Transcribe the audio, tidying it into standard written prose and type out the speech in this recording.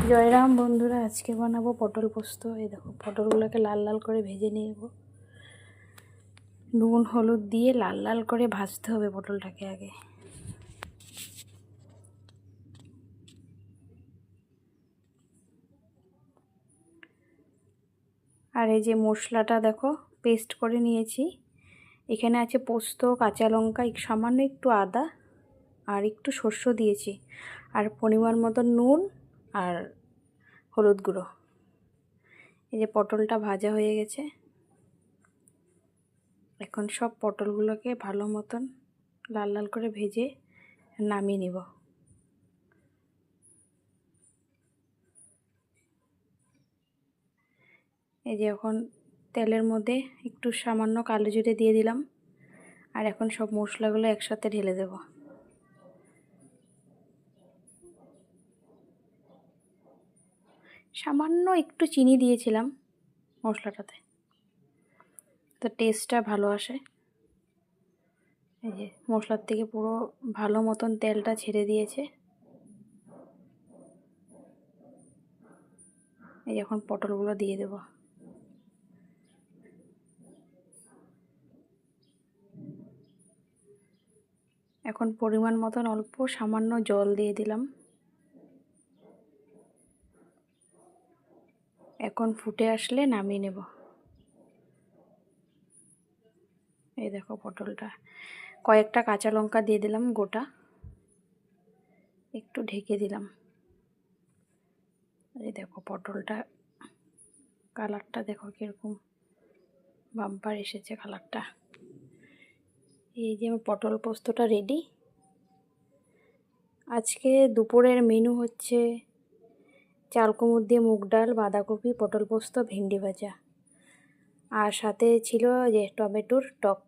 জয়রাম বন্ধুরা, আজকে বানাবো পটল পোস্ত। এই দেখো, পটলগুলোকে লাল লাল করে ভেজে নেব। নুন হলুদ দিয়ে লাল লাল করে ভাজতে হবে পটলটাকে আগে। আর এই যে মশলাটা দেখো, পেস্ট করে নিয়েছি। এখানে আছে পোস্ত, কাঁচা লঙ্কা, সামান্য একটু আদা আর একটু সর্ষে দিয়েছি, আর পরিমাণ মতো নুন আর হলুদ গুঁড়ো। এই যে পটলটা ভাজা হয়ে গেছে। এখন সব পটলগুলোকে ভালো মতন লাল লাল করে ভেজে নামিয়ে নেব। এই যে এখন তেলের মধ্যে একটু সামান্য কালো জিরে দিয়ে দিলাম, আর এখন সব মশলাগুলো একসাথে ঢেলে দেব। সামান্য একটু চিনি দিয়েছিলাম মশলাটাতে, তো টেস্টটা ভালো আসে। এই যে মশলার থেকে পুরো ভালো মতন তেলটা ছেড়ে দিয়েছে। এই এখন পটলগুলো দিয়ে দেব। এখন পরিমাণ মতন অল্প সামান্য জল দিয়ে দিলাম। এখন ফুটে আসলে নামিয়ে নেব। এই দেখো পটলটা, কয়েকটা কাঁচা লঙ্কা দিয়ে দিলাম গোটা, একটু ঢেকে দিলাম। এই দেখো পটলটা কালারটা দেখো কীরকম বাম্পার এসেছে কালারটা। এই যে আমার পটল পোস্তটা রেডি। আজকে দুপুরের মেনু হচ্ছে চাল কুমড়ো দিয়ে মুগ ডাল, বাঁধাকপি, পটল পোস্ত, ভেন্ডি ভাজা, আর সাথে ছিল যে টমেটোর টক।